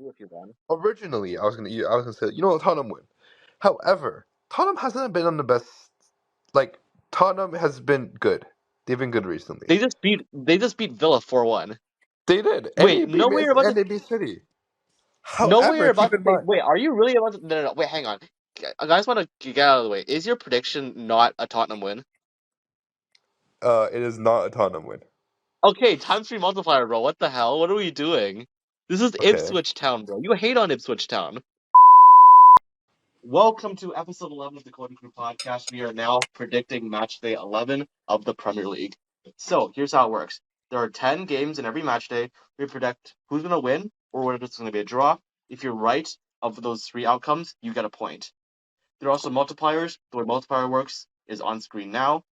agree with you then. originally I was gonna say Tottenham win. However, Tottenham hasn't been on the best. Like Tottenham has been good. They've been good recently. They just beat Villa 4-1. They did, and Wait, no way you're about to. they beat City. No way However, you're about keep to in say. mind, Wait, are you really about to? No, no, no. Wait, hang on. I guys want to get out of the way. Is your prediction not a Tottenham win? it is not a Tottenham win. Okay, times 3 multiplier, bro. What the hell? What are we doing? This is Okay. Ipswich Town, bro. You hate on Ipswich Town. Welcome to episode 11 of the CoDaKrew podcast. We are now predicting match day 11 of the Premier League. So here's how it works. There are 10 games in every match day. We predict who's going to win or whether it's going to be a draw. If you're right of those 3 outcomes, you get a point. There are also multipliers. The way multiplier works is on screen now.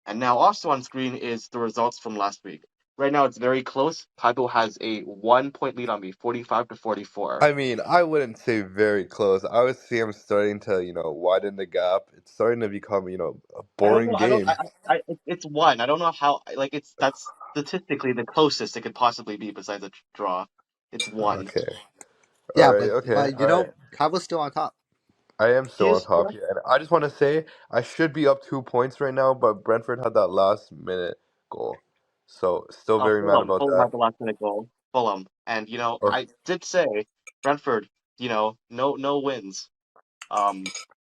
And now also on screen is the results from last week. Right now it's very close. Kaibo has a 1-point lead on me, 45-44. I mean, I wouldn't say very close. I would see him starting to, widen the gap. It's starting to become, a I don't boring know. game. It's one. I don't know how. Like that's statistically the closest it could possibly be besides a draw. It's one. Okay. All Yeah, right. Okay. but you All right. know, Kaibo's still on top. I am He still on is top here, and I just want to say I should be up 2 points right now, but Brentford had that last minute goal, so still very mad Fulham. about Fulham that. had the last minute goal. Fulham, and Or I did say Brentford. No wins.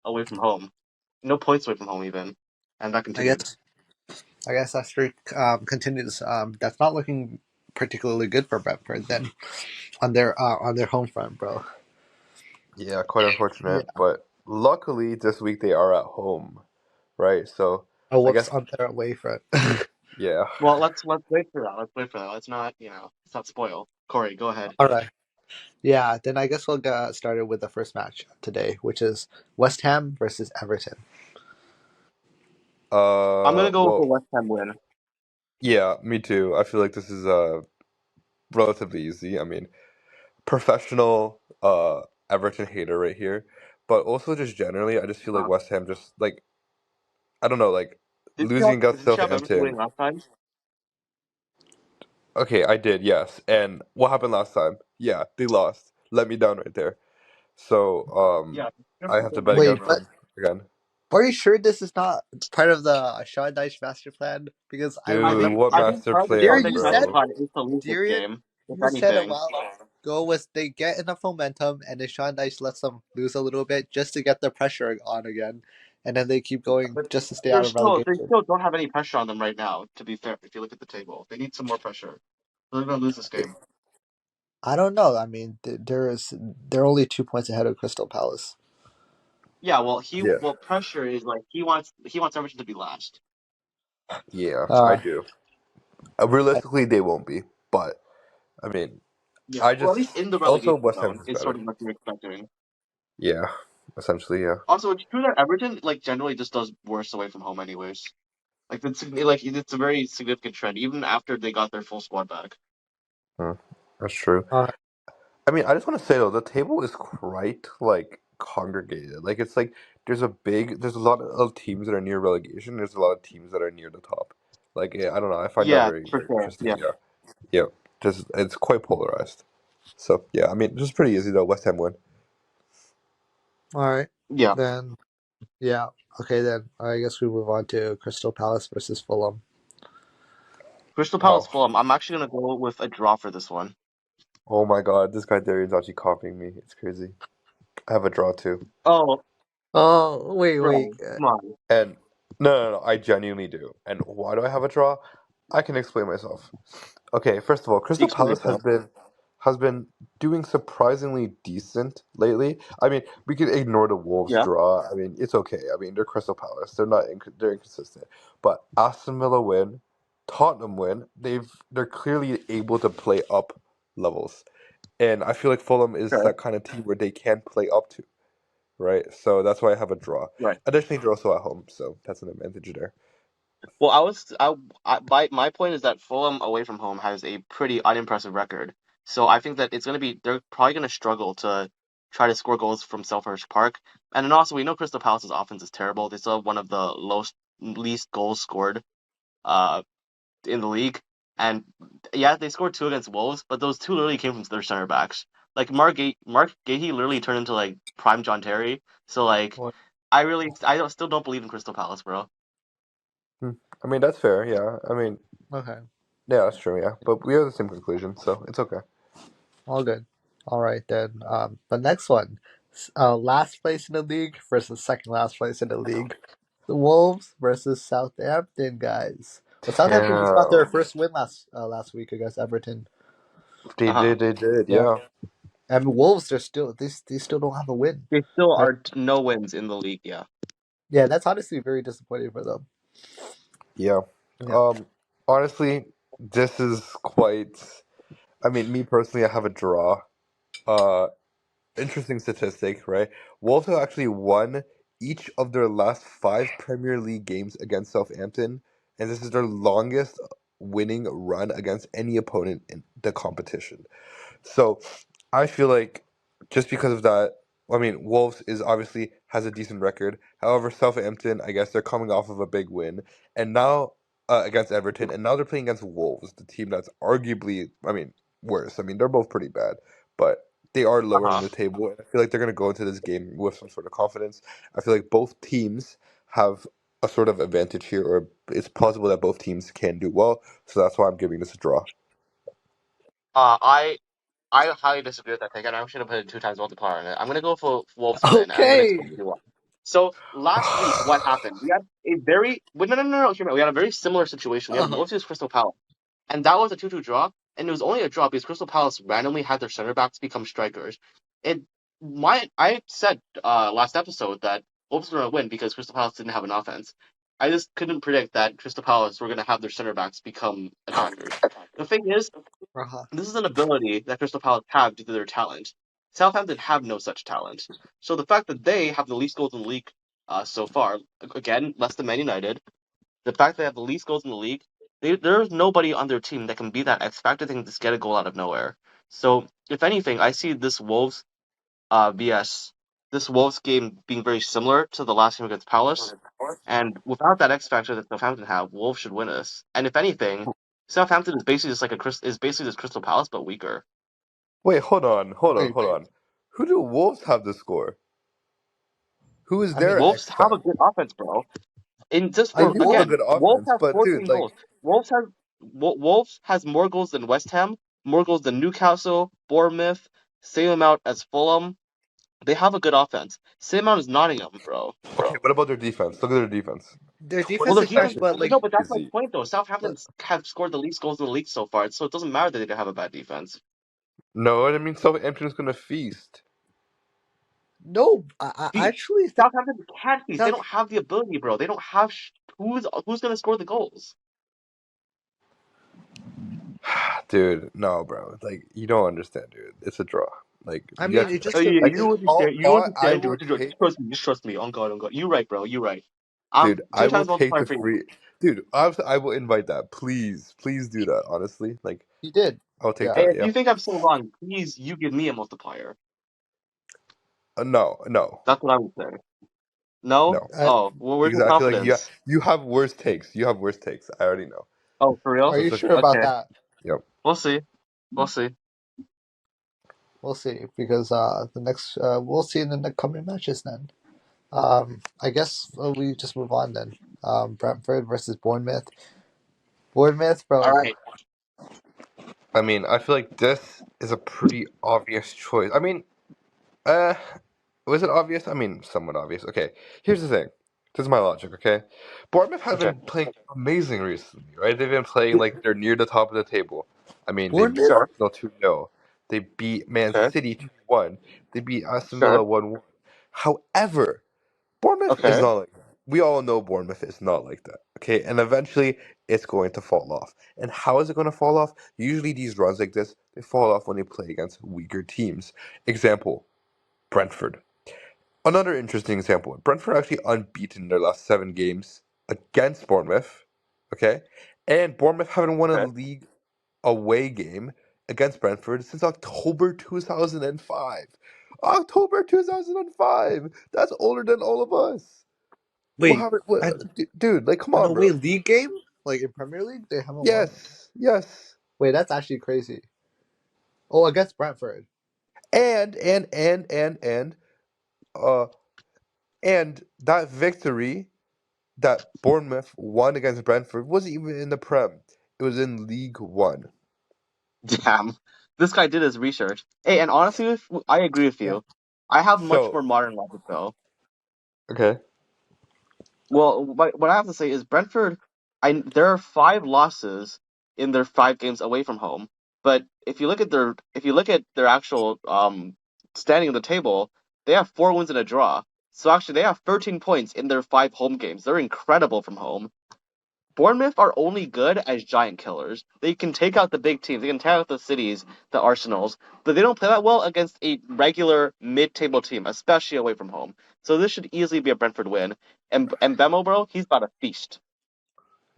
Away from home, no points away from home even, and that I continued. guess. I guess that streak continues. That's not looking particularly good for Brentford then on their home front, bro. yeah, quite Yeah. unfortunate, but luckily this week they are at home, right? So Oh, I whoops, guess on their away front. yeah. Well, let's wait for that. Let's wait for that. Let's not spoil. Corey, go ahead. All right. Yeah. Then I guess we'll get started with the first match today, which is West Ham versus Everton. I'm gonna go with the Well, West Ham win. yeah, me too. I feel like this is relatively easy. I mean, professional Everton hater right here, but also just generally, I just feel like Uh, West Ham just like I don't know, like didn't you losing have against didn't you have Everton Southampton. winning last time? Okay, I did, yes. And what happened last time? Yeah, they lost. Let me down right there. So, Yeah, I Everton have to did bet lose, Wait, against bro. but them again. are you sure this is not part of the Sean Dyche master plan? Because I I Dude, think remember, what I think master part of the Darian, plan, Southern you Master said bro? Plan is to lose this Darian, game, if you said a anything. while ago was they get enough momentum and then Sean Dyche lets them lose a little bit just to get the pressure on again, and then they keep going But just to stay out of they relegation. still don't have any pressure on them right now. To be fair, if you look at the table, they need some more pressure. They're gonna lose this game. I don't know. I mean, they're only 2 points ahead of Crystal Palace. Yeah, Yeah, pressure is like he wants Everton to be last. yeah, I Uh, do. I, Realistically, they won't be, but I mean, Yeah, I or at just least in the also relegation West Ham zone is is better. sort of what you're expecting. Yeah, essentially, yeah. Also, it's true that Everton like generally just does worse away from home, anyways. It's a very significant trend, even after they got their full squad back. Hmm, that's true. uh, I mean, I just want to say though, the table is quite like congregated. Like it's like there's a lot of teams that are near relegation. There's a lot of teams that are near the top. Like yeah, I don't know. I find that Yeah, very for very sure. interesting. Yeah. Yeah, yeah. Just it's quite polarized. So yeah, I mean, this is pretty easy though. West Ham win. all right, Yeah. then yeah, okay then. I guess we move on to Crystal Palace versus Fulham. Crystal Palace Oh, Fulham. I'm actually gonna go with a draw for this one. oh my God, this guy Darian's actually copying me. It's crazy. I have a draw too. Oh, Oh wait. bro, come on. And no, I genuinely do. And why do I have a draw? I can explain myself. Okay, first of all, Crystal Speak for Palace yourself. has been doing surprisingly decent lately. I mean, we could ignore the Wolves Yeah. draw. I mean, it's okay. I mean, they're Crystal Palace. They're inconsistent. But Aston Villa win, Tottenham win. They're clearly able to play up levels. And I feel like Fulham is Okay. that kind of team where they can play up to, right? So that's why I have a draw. Right. Additionally, they're also at home, so that's an advantage there. Well, my point is that Fulham away from home has a pretty unimpressive record. So I think that they're probably gonna struggle to try to score goals from Selhurst Park. And then also we know Crystal Palace's offense is terrible. They still have one of the least goals scored uh in the league. And yeah, they scored 2 against Wolves, but those 2 literally came from their center backs. Like Mark Gahey literally turned into like prime John Terry. So like Well, still don't believe in Crystal Palace, bro. Hmm. I mean, that's fair. Yeah. I mean, okay, yeah, that's true. Yeah, but we have the same conclusion, so it's okay. all good. All right then. The next one, last place in the league versus second last place in the league. The Wolves versus Southampton, guys. Well, Southampton just got their Damn. first win last week against Everton. They Uh-huh. did. They did. Yeah, Yeah. and Wolves, they still don't have a win. They still Right? are no wins in the league, yeah. Yeah, that's honestly very disappointing for them. Yeah. Yeah. Um. Honestly, this is quite. I mean, me personally, I have a draw. Uh. Interesting statistic, right? Wolves have actually won each of their last five Premier League games against Southampton, and this is their longest winning run against any opponent in the competition. So I feel like just because of that, I mean, Wolves is obviously has a decent record. However, Southampton, I guess they're coming off of a big win, and now against Everton, and now they're playing against Wolves, the team that's arguably, I mean, worse. I mean, they're both pretty bad, but they are lower in Uh-huh. the table, and I feel like they're going to go into this game with some sort of confidence. I feel like both teams have a sort of advantage here, or it's possible that both teams can do well. So that's why I'm giving this a draw. Uh I I highly disagree with that take, and I'm actually gonna put a two times multiplier on it. I'm gonna go for Wolves to win, and I'm gonna explain to Okay. you why. So last week, what happened? We had a very no, hear me out. We had a very similar situation. We had Uh-huh. Wolves vs Crystal Palace, and that was a 2-2 draw. And it was only a draw because Crystal Palace randomly had their center backs become strikers. It I said last episode that Wolves were gonna win because Crystal Palace didn't have an offense. I just couldn't predict that Crystal Palace were gonna have their center backs become attackers. The thing is, Uh-huh. this is an ability that Crystal Palace have due to their talent. Southampton have no such talent. So the fact that they have the least goals in the league so far, again, less than Man United, the fact they have the least goals in the league, there's nobody on their team that can be that X factor that can just get a goal out of nowhere. So if anything, I see this Wolves game being very similar to the last game against Palace. And without that X factor that Southampton have, Wolves should win this. And if anything, Southampton is basically just Crystal Palace but weaker. Wait, Wait. hold on. Who do Wolves have to score? Who is I mean, their Wolves X have a factor? good offense, bro. In just They I for do have a know. again, good Wolves offense, has but dude, 14 like, goals. Wolves has more goals than West Ham, more goals than Newcastle, Bournemouth, same amount as Fulham. They have a good offense. Same amount as Nottingham, bro. okay, what about their defense? Look at their defense. Their Well, defense their is trash, defense, 20% but is like, no, but that's my crazy. point though. Southampton but have scored the least goals in the league so far, so it doesn't matter that they don't have a bad defense. No, I mean Southampton is gonna feast. no, I Feast. actually think Southampton can't feast. They South. don't have the ability, bro. They don't have who's gonna score the goals. Dude, no, bro. Like, you don't understand, dude. It's a draw. Like, I you mean, guys, it Oh, just yeah, I you think understand. You I understand, will dude. Just take, trust me. Just trust me. On God. You right, bro. You right. dude. I Two will times take multiplier the for you. free, dude. I will invite that. Please, please do that. Honestly, like, he did. I'll take Yeah. Hey, that. if Yeah. you think I'm so wrong, please, you give me a multiplier. No, no, That's what I would say. No? no. Oh, well, where's Because your I feel like confidence? you have worse takes. You have worse takes. I already know. Oh, for real? Are So you it's sure okay. about Okay, that? Yep. we'll see. We'll see. We'll see because the next we'll see in the next coming matches then. I guess we just move on then. Brentford versus Bournemouth. Bournemouth, All bro. right. I mean, I feel like this is a pretty obvious choice. I mean, uh, was it obvious? I mean, somewhat obvious. Okay, here's the thing. This is my logic, okay? Bournemouth has Okay. been playing amazing recently, right? They've been playing like they're near the top of the table. I mean, they beat Bournemouth. Sure. Arsenal 2-0. They beat Man Okay. City 2-1. They beat Aston Sure. Villa 1-1. However, Bournemouth is Okay. not like that. We all know Bournemouth is not like that, okay? And eventually, it's going to fall off. And how is it going to fall off? Usually, these runs like this, they fall off when they play against weaker teams. Example, Brentford. Another interesting example. Brentford are actually unbeaten in their last 7 games against Bournemouth. Okay? And Bournemouth haven't won a Okay. league away game against Brentford since October 2005. October 2005! That's older than all of us. What Wait, happened? What, and dude, like, come an on, bro. away league game like in Premier League they haven't won. Yes, yes. Wait, that's actually crazy. Oh, against Brentford. And uh and that victory that Bournemouth won against Brentford wasn't even in the Prem. It was in League One. Damn. This guy did his research. Hey, and honestly, I agree with Yeah. you. I have much So more modern logic though. okay. Well, what I have to say is Brentford. There are 5 losses in their 5 games away from home. But if you look at their actual standing on the table, they have 4 wins and a draw. So actually, they have 13 points in their 5 home games. They're incredible from home. Bournemouth are only good as giant killers. They can take out the big teams. They can take out the Cities, the Arsenals, but they don't play that well against a regular mid-table team, especially away from home. So this should easily be a Brentford win. And Bemo, bro, he's about a feast.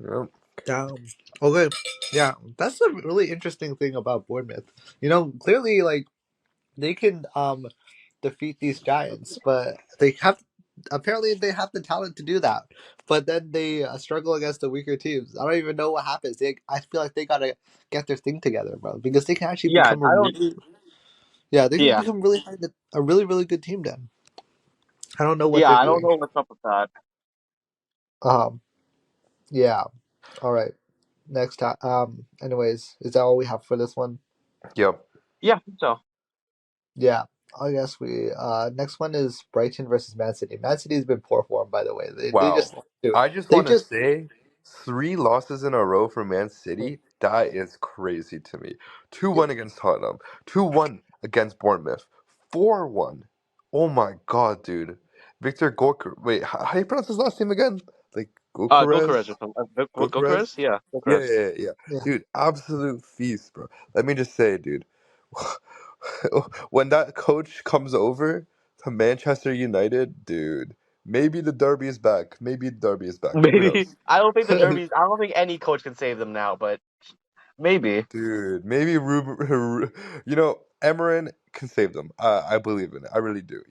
Yep. Um, okay, yeah, that's a really interesting thing about Bournemouth. Clearly, like they can defeat these giants, but they have apparently they have the talent to do that. But then they struggle against the weaker teams. I don't even know what happens. I feel like they gotta get their thing together, bro, because they can actually Yeah, become a I don't. really yeah they can Yeah, become really a really really good team. Then I don't know what yeah, they're I don't doing. know what's up with that. Um, yeah. All right. Next time. Anyways, is that all we have for this one? Yep. Yeah, I think so. Yeah, I guess we next one is Brighton versus Man City. Man City's been poor form, by the way. They Wow. just dude, I just they want to just say 3 losses in a row for Man City. That is crazy to me. 2-1 against Tottenham. 2-1 against Bournemouth. 4-1. Oh my god, dude. Victor Gorker. Wait, how do you pronounce his last name again? Like Gokeres Gokeres? or something. Gokeres? Gokeres? Yeah, Yeah, Gokeres. yeah, yeah, yeah. yeah Dude, absolute feast, bro. Let me just say, dude. When that coach comes over to Manchester United, dude, maybe the derby is back. Maybe the derby is back. Who Maybe knows? I don't think the Derbies. I don't think any coach can save them now, but maybe. Dude, maybe Ruben, Emerin can save them. I believe in it. I really do.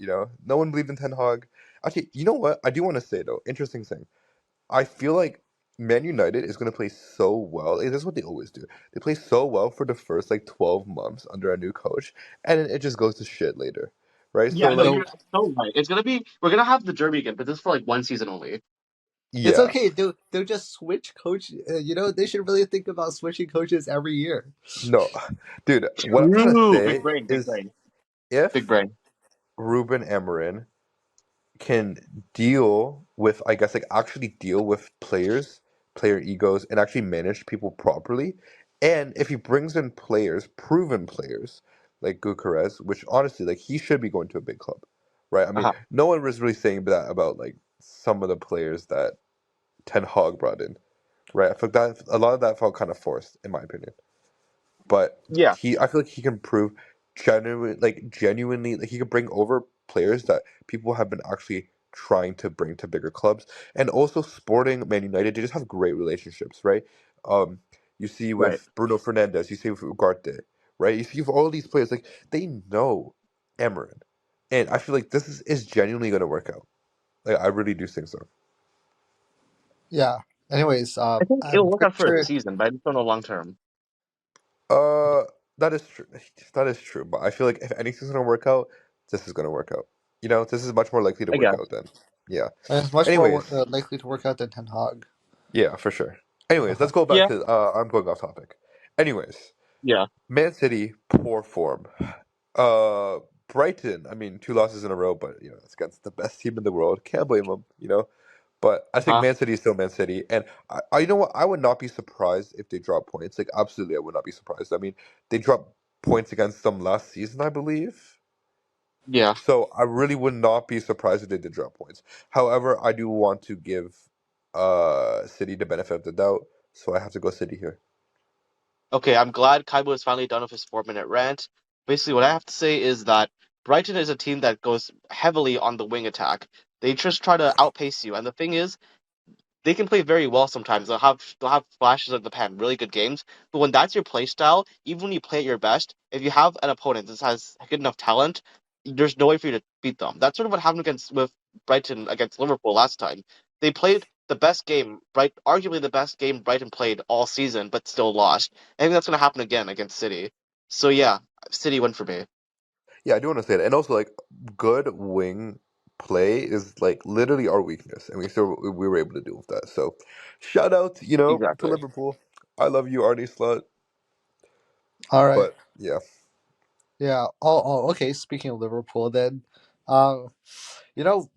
No one believed in Ten Hag. Actually, you know what? I do want to say though, interesting thing. I feel like Man United is going to play so well. This is what they always do. They play so well for the first like 12 months under a new coach, and then it just goes to shit later, right? Yeah, So no, like, you're so right. We're gonna have the Derby again, but this is for like 1 season only. it's yeah, okay. They'll just switch coach. They should really think about switching coaches every year. no, dude. What I'm trying to True. Big say brain, big is, brain, big if brain. Ruben Emerin can deal with, I guess, like actually deal with player egos, and actually manage people properly. And if he brings in players, proven players like Gukares, which honestly, like he should be going to a big club, right? I mean, Uh-huh. no one was really saying that about like some of the players that Ten Hag brought in, right? I feel like that a lot of that felt kind of forced, in my opinion. But Yeah, I feel like he can prove genuinely, like he can bring over players that people have been actually trying to bring to bigger clubs. And also Sporting, Man United, they just have great relationships, right? um you see right. with Bruno Fernandes, you see with Ugarte, right? You see with all these players, like they know Emerin, and I feel like this is genuinely going to work out. Like I really do think so. Yeah. Anyways, I think I'm it'll work pretty out for a sure. season, but I just don't know long term. Uh, that is true. That is true. But I feel like if anything's gonna work out, this is gonna work out. This is much more likely to I work guess. out than, yeah. It's much more Anyways, likely to work out than Ten Hag. yeah, for sure. Anyways, Uh-huh. let's go back Yeah, to. I'm going off topic. Anyways, yeah. Man City, poor form. Uh, Brighton. I mean, 2 losses in a row, but it's against the best team in the world. Can't blame them. But I think Huh? Man City is still Man City, and you know what? I would not be surprised if they drop points. Like, absolutely, I would not be surprised. I mean, they dropped points against them last season, I believe. Yeah. So I really would not be surprised if they did drop points. However, I do want to give City the benefit of the doubt, so I have to go City here. Okay, I'm glad Kaibo is finally done with his 4 minute rant. Basically, what I have to say is that Brighton is a team that goes heavily on the wing attack. They just try to outpace you, and the thing is, they can play very well sometimes. They'll have flashes of the pan, really good games. But when that's your play style, even when you play at your best, if you have an opponent that has good enough talent, there's no way for you to beat them. That's sort of what happened against with Brighton against Liverpool last time. They played the best game, arguably the best game Brighton played all season, but still lost. I think that's going to happen again against City. So yeah, City win for me. Yeah, I do want to say that, and also like good wing play is like literally our weakness, and we were able to deal with that. So, shout out, to Exactly. Liverpool. I love you, Arnie Slot. All right. But yeah, Yeah. Oh. Okay. Speaking of Liverpool, then, um,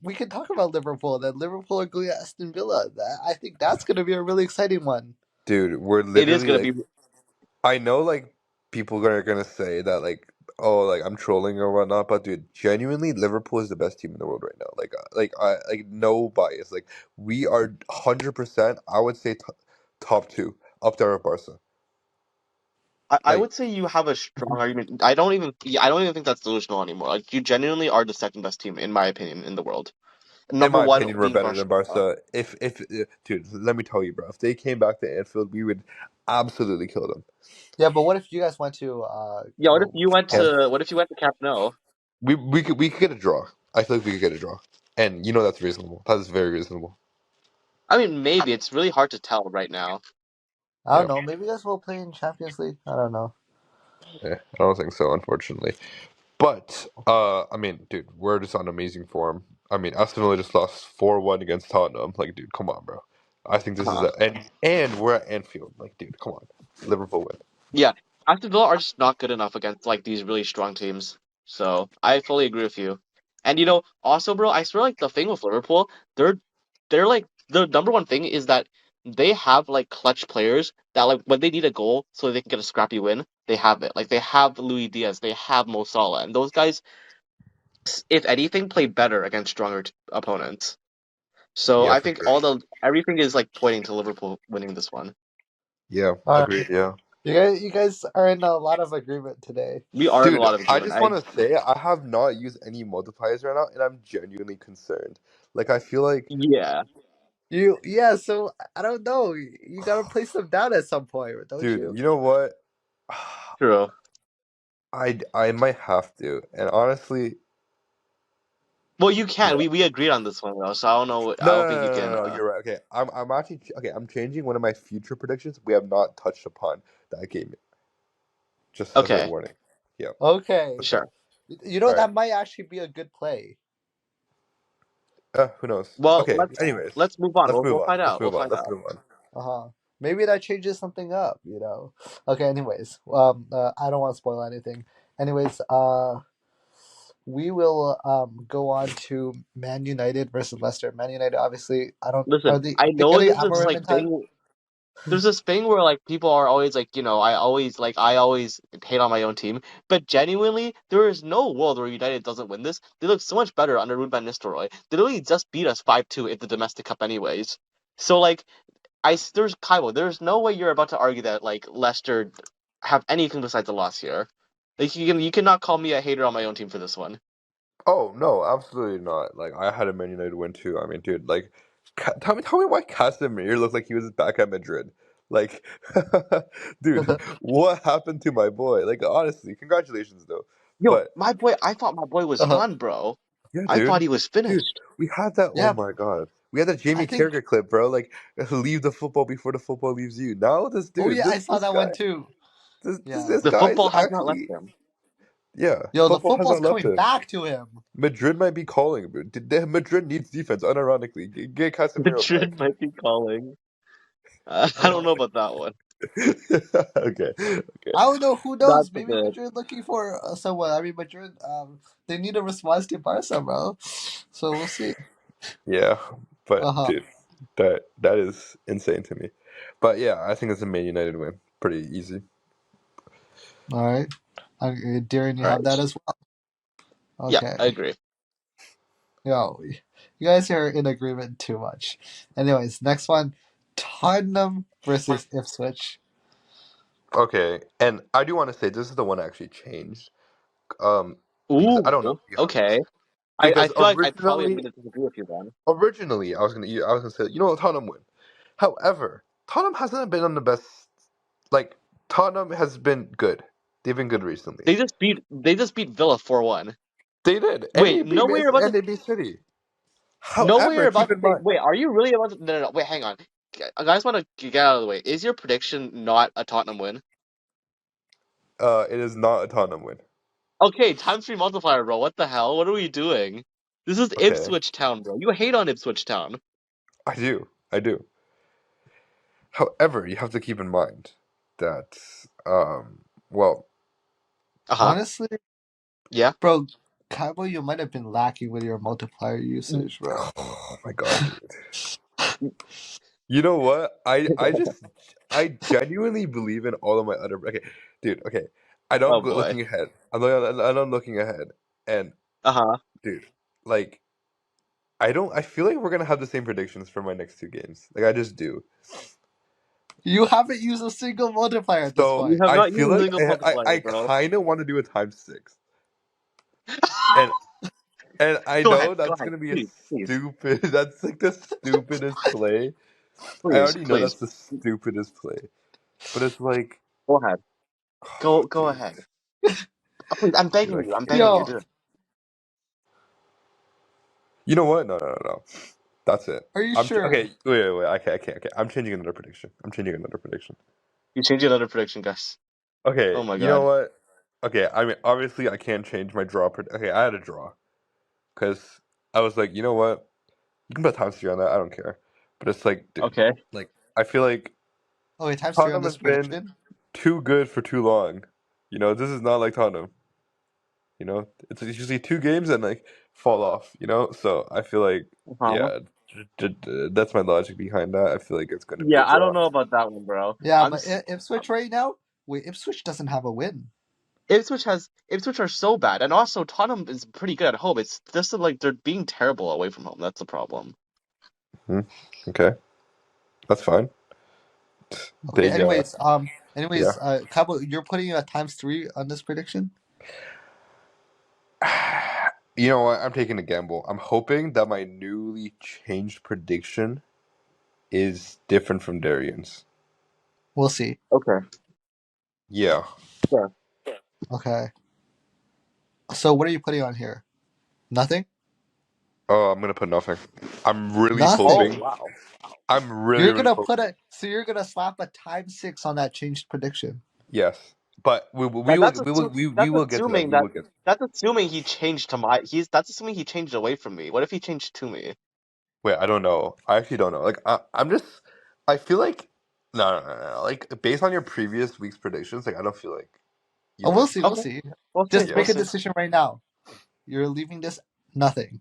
we can talk about Liverpool. Then Liverpool are going to Aston Villa. I think that's going to be a really exciting one. dude, we're It is literally gonna like, be. I know like people are gonna say that like, oh, like I'm trolling or whatnot, but dude, genuinely, Liverpool is the best team in the world right now. Like I like no bias. Like we are 100%. I would say top two, up there with Barca. I Like would say you have a strong argument. I don't even. Yeah, I don't even think that's delusional anymore. Like you genuinely are the second best team in my opinion in the world. in Number my one opinion, we're being better than Barcelona. Barca. If dude, let me tell you, bro, if they came back to Anfield, we would absolutely kill them. Yeah, but what if you guys went to Yeah. What if you went And Anfield? to? What if you went to Camp Nou? we could get a draw. I feel like we could get a draw, and that's reasonable. That is very reasonable. I mean, maybe it's really hard to tell right now. I don't Yeah, know. Maybe you guys will play in Champions League. I don't know. I don't think so, unfortunately. But I mean, dude, we're just on amazing form. I mean, Aston Villa just lost 4-1 against Tottenham. Like, dude, come on, bro. I think this is Huh. a and we're at Anfield. Like, dude, come on, Liverpool win. Yeah, Aston Villa are just not good enough against like these really strong teams. So I fully agree with you. And also, bro, I swear, like the thing with Liverpool, they're they're like the number one thing is that they have like clutch players that like when they need a goal so they can get a scrappy win, they have it. Like they have Luis Diaz, they have Mo Salah, and those guys, if anything, play better against stronger opponents. So Yeah, I for think sure. everything is like pointing to Liverpool winning this one. Yeah, All right. agreed. Yeah. You guys are in a lot of agreement today. We are in a Dude, lot of I agreement. just want to say I have not used any multipliers right now, and I'm genuinely concerned. Like, I feel like, Yeah, Yeah. So I don't know. You gotta place them down at some point, don't dude, you? you know what? true. I might have to, and honestly, Well, you can. yeah. We agreed on this one though, so I don't know. I No, don't no, think you no, can. no, no, no, you're right. Okay, I'm actually okay. I'm changing one of my future predictions. We have not touched upon that game, just as a Okay, warning. Yeah. Okay. Okay. sure. All right. That might actually be a good play. Who knows? Well, Okay. Yeah. Anyways, let's move on. let's move We'll on. find Let's out. We'll move on. find Let's out. move on. Uh-huh. Maybe that changes something up. Okay, anyways. I don't want to spoil anything. Anyways, we will go on to Man United versus Leicester. Man United obviously I don't Listen, are they I know getting this is Amorim like in time? thing. There's this thing where like people are always like, I always hate on my own team, but genuinely, there is no world where United doesn't win this. They look so much better under Ruud van Nistelrooy. They literally just beat us 5-2 in the domestic cup, anyways. So like, there's Kaibo. There's no way you're about to argue that like Leicester have anything besides a loss here. Like you cannot call me a hater on my own team for this one. Oh no, absolutely not. Like I had a Man United win too. I mean, dude, like, tell me why Casemiro looked like he was back at Madrid. Like, dude, what happened to my boy? Like, honestly, congratulations though. Yo, But my boy, I thought my boy was Uh-huh. done, bro. yeah, I thought dude, he was dude, finished. we had that. Oh Yeah, my god, we had that I Jamie think. Carragher clip, bro. Like, leave the football before the football leaves you. Now this Oh dude, yeah, I saw this that one guy, too. Yeah. this The guy's football has not left actually, him. yeah, Yo, the football has football's not left coming him. back to him. Madrid might be calling, bro. Madrid needs defense, unironically. Get Casemiro Madrid back. might be calling. I don't Uh, know about that one. Okay, okay. I don't know. Who That's knows? a Maybe bit. Madrid looking for someone. I mean, Madrid. They need a response to Barca, bro. So we'll see. Yeah, but Uh huh. dude, that is insane to me. But yeah, I think it's a Man United win. Pretty easy. All right. Darren, you All have that right. as well. Yeah, Okay. I agree. Yo, you guys are in agreement too much. Anyways, next one, Tottenham versus Ipswich. Okay, and I do want to say this is the one I actually changed. Because I don't know Ooh, if you have okay. this. I Because feel like I probably am gonna disagree with you then. originally I was gonna say Tottenham win. However, Tottenham hasn't been on the best. Like Tottenham has been good. They've been good recently. They just beat Villa 4-1. They did, and Wait, no way you're about to they beat City. no way However, you're keep about to in say mind, wait, are you really about to no no, no wait, hang on. I guys want to get out of the way. Is your prediction not a Tottenham win? it is not a Tottenham win. Okay, times 3 multiplier, bro. What the hell? What are we doing? This is Okay, Ipswich Town, bro. You hate on Ipswich Town. I do. I do. However, you have to keep in mind that, well, Uh-huh. Honestly, Yeah. bro, Kaibo, you might have been lacking with your multiplier usage, bro. oh my god, dude. You know what? I genuinely believe in all of my other. Okay, dude. Okay, I know I'm Oh boy. looking ahead. I know I'm looking ahead, and Uh-huh. dude, like I don't. I feel like we're gonna have the same predictions for my next two games. Like I just do. You haven't used a single multiplier at this So You point. have I not feel used a like single I multiplier, I bro. kind of want to do a times six, and and I Go ahead. know Go that's ahead. gonna be a Please. Please. stupid. That's like the stupidest play. I Please. already know Please. that's the stupidest play, but it's like, Go ahead. Go dude, ahead. Please, I'm dude, I begging you. I'm can't. begging you, Yo, dude. You know what? No. That's it. are you sure? Okay. Wait. Okay. I'm changing another prediction. I'm changing another prediction. You changed another prediction, guys. Okay. Oh my You know god. what? Okay. I mean, obviously, I can't change my draw. Okay, I had a draw because I was like, you know what? You can put times three on that. I don't care. But it's like, dude, Okay. like I feel like Oh wait, times 3 on Tottenham this has been prediction. too good for too long. You know, this is not like Tottenham. You know, it's usually two games and like fall off. You know, so I feel like Uh-huh. yeah, that's my logic behind that. I feel like it's going to be a Yeah, I don't draw. know about that one, bro. Yeah, but Ipswich right now. Wait, Ipswich doesn't have a win. Ipswich are so bad, and also Tottenham is pretty good at home. It's just that, like they're being terrible away from home. That's the problem. Hmm. Okay, that's fine. Okay. They yeah. Kaibo, you're putting a times 3 on this prediction. You know what? I'm taking a gamble. I'm hoping that my newly changed prediction is different from Darian's. We'll see. Okay. Yeah. Sure. Okay. So what are you putting on here? Nothing. Oh, I'm gonna put nothing. I'm really Oh Nothing. hoping. wow. I'm really, You're really gonna put hoping. a. So you're gonna slap a times 6 on that changed prediction. Yes, but That, that's we that's will get to that. assuming We that will get. that's assuming he changed to my. He's that's assuming he changed away from me. What if he changed to me? Wait, I don't know. I actually don't know. Like, I'm just. I feel like no. Like, based on your previous week's predictions, like, I don't feel like you Oh, we'll would. see. We'll Okay, see. we'll see. Just We'll Yeah. make a see. decision right now. You're leaving this nothing.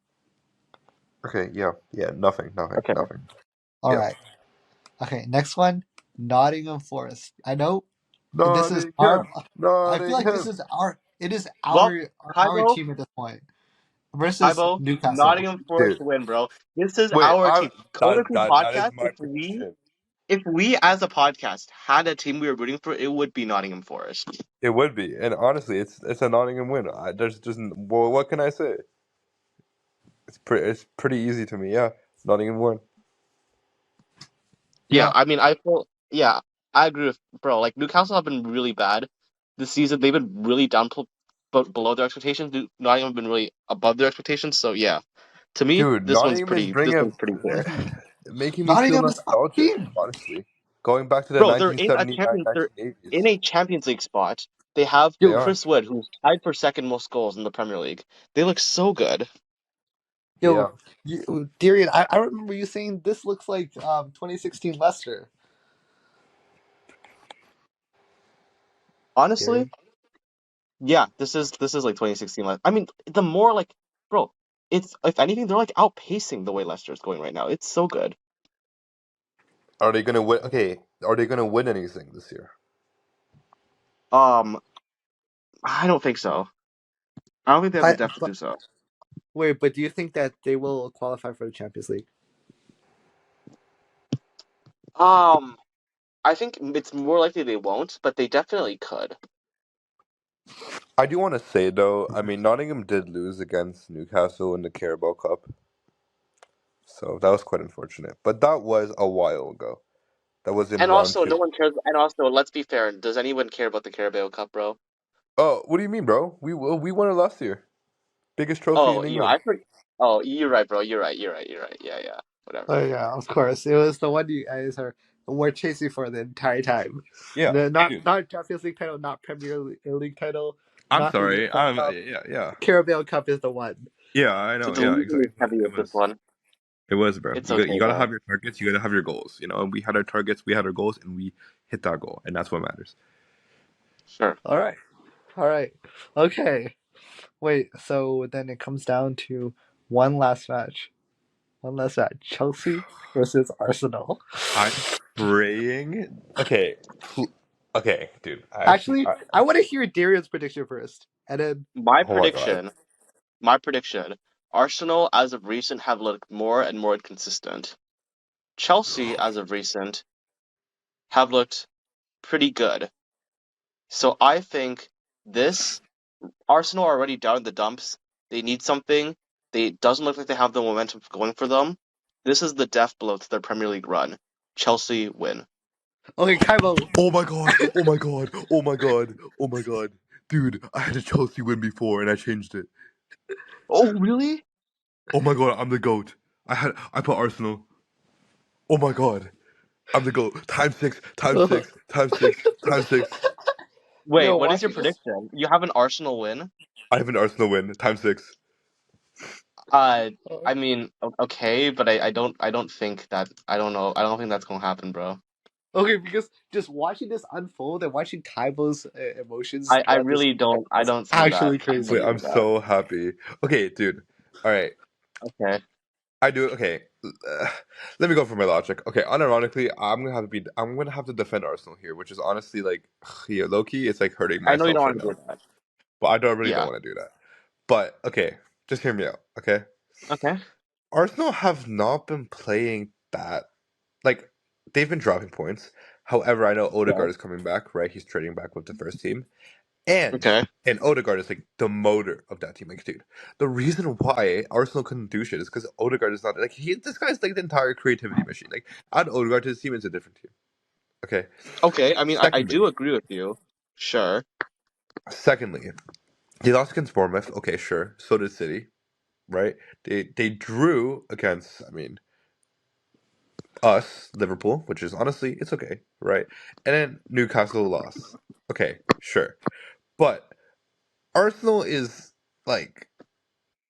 Okay. Yeah. Yeah. Nothing. Nothing. Okay. Nothing. All Yeah. right. Okay. Next one. Nottingham Forest. I know this is our. Nottingham. I feel like this Nottingham. is our. It is Well, our Kaibo, team at this point versus Kaibo, Newcastle. Nottingham Forest Dude. win, bro. This is Wait. our I team. that CoDaKrew that that is podcast. my prediction. If we as a podcast had a team we were rooting for, it would be Nottingham Forest. It would be, and honestly, it's a Nottingham win. There's just well, what can I say? It's pretty easy to me. Yeah, Nottingham win. Yeah, Yeah. I mean, yeah, I agree with bro. Like Newcastle have been really bad this season. They've been really down, but below their expectations. Nottingham have been really above their expectations. So yeah, to me, Dude, this one's Nottingham is pretty. This bringing one's pretty clear, making me feel Nottingham is our nostalgic. team. Honestly, going back to the bro. They're in a 1979, They're 1980s. in a Champions League spot. They have They Yo, are. Chris Wood, who's tied for second most goals in the Premier League. They look so good. Yeah. yo, Darian, I remember you saying this looks like 2016 Leicester. Honestly, Darian. yeah, this is like 2016. I mean, the more like, bro, it's if anything, they're like outpacing the way Leicester's going right now. It's so good. Are they gonna win? Okay. Are they gonna win anything this year? Um, I don't think so. I don't think they have the I depth to but do so. wait, but do you think that they will qualify for the Champions League? Um, I think it's more likely they won't, but they definitely could. I do want to say though. I mean, Nottingham did lose against Newcastle in the Carabao Cup, so that was quite unfortunate. But that was a while ago. That was in And round also, no two. one cares. And also, let's be fair. Does anyone care about the Carabao Cup, bro? Oh, what do you mean, bro? We won it last year. Biggest trophy Oh, in England. I forget. Oh, you're right, bro. You're right. You're right. You're right. Yeah, yeah. Oh Whatever. yeah, of course. It was the one you guys were chasing for the entire time. Yeah, Not dude. not Champions League title, not Premier League title. I'm not the sorry. EFL Cup. Yeah. Carabao Cup is the one. Yeah, I know. The Yeah, league exactly. is heavy It with this was. one. It was, bro. It's You okay gotta though. have your targets. You gotta have your goals. You know, and we had our targets. We had our goals, and we hit that goal, and that's what matters. Sure. All right. All right. Okay. Wait, so then it comes down to one last match. One last match. Chelsea versus Arsenal. I'm praying. Okay. Okay, dude. Actually, I want to hear Darian's prediction first. And then My Oh my god. prediction. My prediction. Arsenal, as of recent, have looked more and more inconsistent. Chelsea, as of recent, have looked pretty good. So I think this Arsenal are already down in the dumps. They need something. They doesn't look like they have the momentum going for them. This is the death blow to their Premier League run. Chelsea win. okay, Kaibo. Oh my god. Oh my god. Oh my god. Oh my god. Dude, I had a Chelsea win before, and I changed it. Oh really? Oh my god. I'm the goat. I put Arsenal. Oh my god. I'm the goat. Times six. Times six. Times six. Times six. Wait, Yo, what why is don't your you just prediction? You have an Arsenal win? I have an Arsenal win. Times six. Uh, I mean, okay, but I don't think that I don't know. I don't think that's gonna happen, bro. okay, because just watching this unfold and watching Kaibo's emotions I throughout this really don't. I is don't see that. actually I don't crazy. Wait, see I'm that. so happy. Okay, dude. All right. Okay. I do it. Okay, let me go for my logic. Okay, unironically, I'm gonna have to defend Arsenal here, which is honestly like, yeah, low key, it's like hurting I know you don't myself right want to now. do that. But I don't really don't Yeah. want to do that. But okay, just hear me out. Okay, Okay. Arsenal have not been playing that like they've been dropping points. However, I know Yeah. Odegaard is coming back, right? He's trading back with the first team. And Okay. and Odegaard is like the motor of that team. Like, dude, the reason why Arsenal couldn't do shit is because Odegaard is not like this guy's like the entire creativity machine. Like, add Odegaard to his team, it's a different team. Okay. Okay. I mean, I Secondly, do agree with you. Sure. secondly, they lost against Bournemouth. Okay, sure. So did City, right? They drew against us, Liverpool, which is honestly it's okay, right? And then Newcastle lost. Okay, sure. But Arsenal is like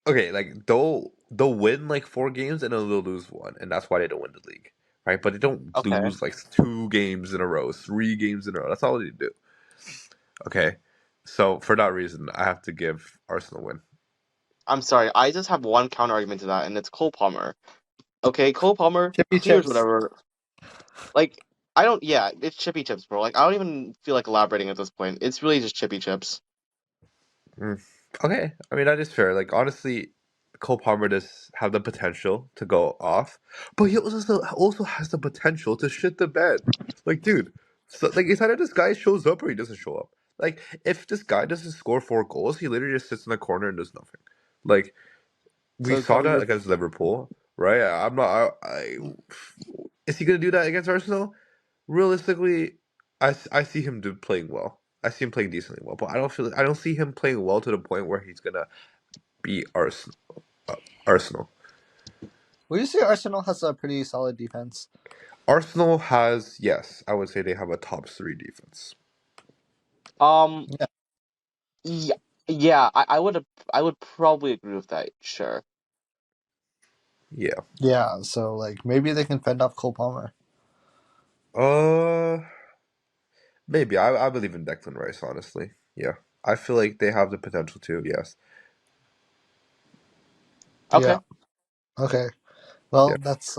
okay, like they'll win like 4 games and then they'll lose one, and that's why they don't win the league, right? But they don't Okay. lose like 2 games in a row, 3 games in a row. That's all they do. Okay, so for that reason, I have to give Arsenal a win. I'm sorry. I just have one counter argument to that, and it's Cole Palmer. Okay, Cole Palmer Chippy clears chips. whatever. Like, I don't. Yeah, it's chippy chips, bro. Like, I don't even feel like elaborating at this point. It's really just chippy chips. Mm. Okay, I mean that is fair. Like honestly, Cole Palmer does have the potential to go off, but he also has the potential to shit the bed. Like, dude, so like it's either this guy shows up or he doesn't show up. Like, if this guy doesn't score 4 goals, he literally just sits in the corner and does nothing. Like we So saw Kaibo, that you're against Liverpool, right? I'm not. Is he gonna do that against Arsenal? Realistically, I see him playing well. I see him playing decently well, but I don't see him playing well to the point where he's gonna beat Arsenal. Arsenal. will you say Arsenal has a pretty solid defense? Arsenal has yes, I would say they have a top 3 defense. Um. Yeah. Yeah. Yeah. I would probably agree with that. Sure. Yeah. Yeah, so like maybe they can fend off Cole Palmer. Uh, maybe I believe in Declan Rice. Honestly, yeah. I feel like they have the potential to. Yes. Yeah. Okay. Okay. Yeah. Well, that's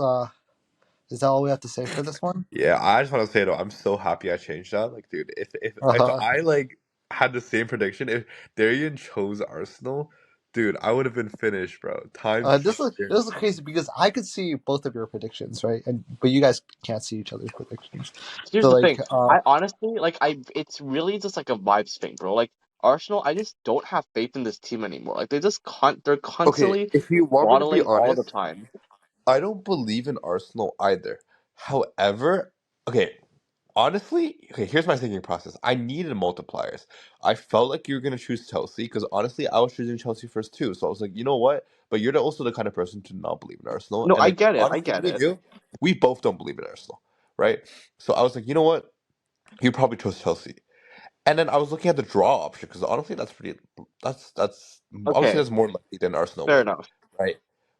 is that all we have to say for this one? Yeah. I just want to say though, I'm so happy I changed that. Like, dude, if Uh-huh. I like had the same prediction, if Darian chose Arsenal, dude, I would have been finished, bro. Times This is crazy because I could see both of your predictions, right? And but you guys can't see each other's predictions. Here's So the like thing. I honestly like. It's really just like a vibes thing, bro. Like Arsenal, I just don't have faith in this team anymore. Like they're Okay, constantly if you want me to be bottling all the honest, time. I don't believe in Arsenal either. However, okay, honestly, okay, here's my thinking process. I needed multipliers. I felt like you were gonna choose Chelsea because honestly, I was choosing Chelsea first too. So I was like, you know what? But you're also the kind of person to not believe in Arsenal. No, And I like get it. I honestly, get me and it. you, we both don't believe in Arsenal, right? So I was like, you know what? You probably chose Chelsea. And then I was looking at the draw option because honestly, that's honestly Okay, that's more likely than Arsenal fair win, enough. right?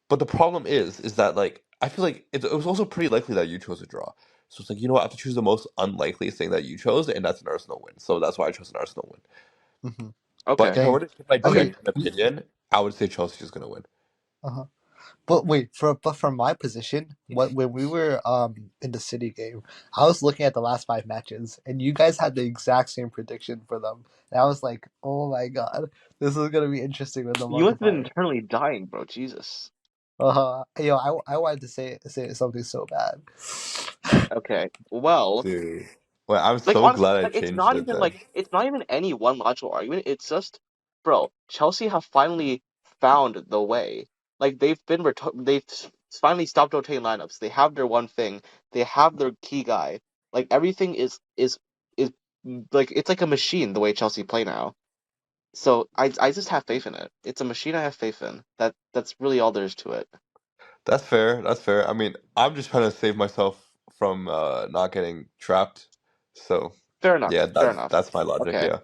But the problem is that like I feel like it was also pretty likely that you chose a draw. So it's like you know what, I have to choose the most unlikely thing that you chose, and that's an Arsenal win. So that's why I chose an Arsenal win. Mm-hmm. But Okay. if I Dang. were to give my Okay. genuine opinion, I would say Chelsea's gonna win. Uh-huh. But wait, from my position, when we were in the City game, I was looking at the last 5 matches, and you guys had the exact same prediction for them. And I was like, oh my god, this is gonna be interesting with the You must have been multiplier. internally dying, bro. Jesus. Yo, I wanted to say something so bad. Okay. Well, Dude, well, I'm like so honestly, glad I like changed it then. it's not even any one logical argument. It's just, bro, Chelsea have finally found the way. Like they've finally stopped rotating lineups. They have their one thing. They have their key guy. Like everything is like it's like a machine the way Chelsea play now. So I just have faith in it. It's a machine I have faith in. That's really all there is to it. That's fair. That's fair. I mean, I'm just trying to save myself from not getting trapped. So Fair enough. yeah, Fair that's enough. that's my logic. Okay. Yeah,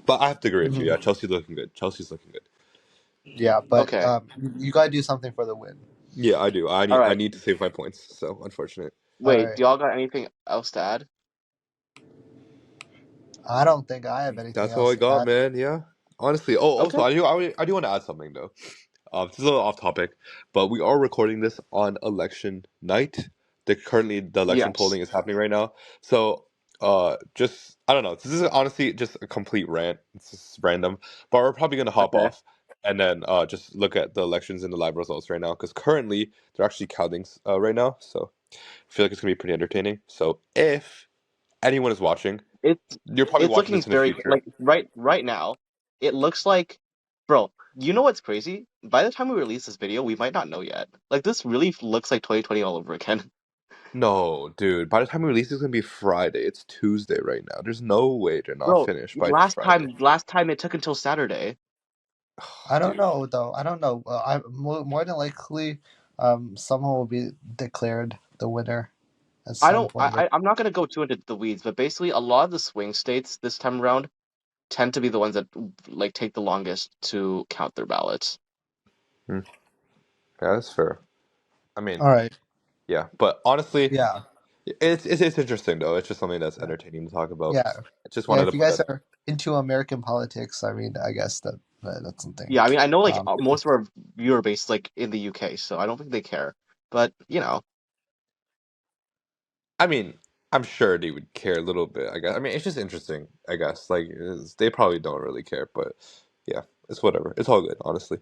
but I have to agree with you. Mhm. Yeah, Chelsea looking good. Chelsea's looking good. Yeah, but Okay. you gotta do something for the win. Yeah, I do. All I right. need to save my points. So unfortunate. All Wait, right. do y'all got anything else to add? I don't think I have anything That's all else I to got, add. man. Yeah. Honestly. Oh, also, Okay. I do want to add something though. This is a little off topic, but we are recording this on election night. Currently the election Yes. polling is happening right now. So, just I don't know. This is honestly just a complete rant. It's just random, but we're probably gonna hop Okay. off and then just look at the elections and the live results right now because currently they're actually counting right now. So I feel like it's gonna be pretty entertaining. So if anyone is watching, It's you're probably it's watching looking this in the very future. like right now. It looks like, bro. You know what's crazy? By the time we release this video, we might not know yet. Like this really looks like 2020 all over again. No, dude. By the time we release, it's gonna be Friday. It's Tuesday right now. There's no way they're not Bro, finished by Friday. last time it took until Saturday. I don't Dude, know though. I don't know. I more than likely, someone will be declared the winner at I some don't. point. I'm not gonna go too into the weeds, but basically, a lot of the swing states this time around tend to be the ones that like take the longest to count their ballots. hmm, yeah, that's fair. I mean, All right. yeah, but honestly, Yeah. it's interesting though. It's just something that's Yeah. entertaining to talk about. Yeah. I just Yeah. wanted to If you put guys that. are into American politics, I mean, I guess that's something. Yeah, I mean, I know like Um. most of our viewer base is, like in the UK, so I don't think they care. But I mean, I'm sure they would care a little bit. I guess. I mean, it's just interesting. I guess they probably don't really care, but yeah, it's whatever. It's all good, honestly.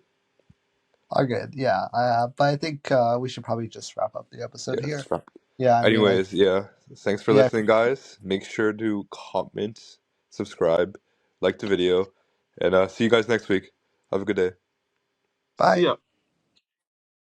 All good. Yeah. But I think we should probably just wrap up the episode Yeah, here. it's rough. Yeah. I mean, like, Anyways, yeah. Thanks for yeah. listening, guys. Make sure to comment, subscribe, like the video, and see you guys next week. Have a good day. Bye. yeah.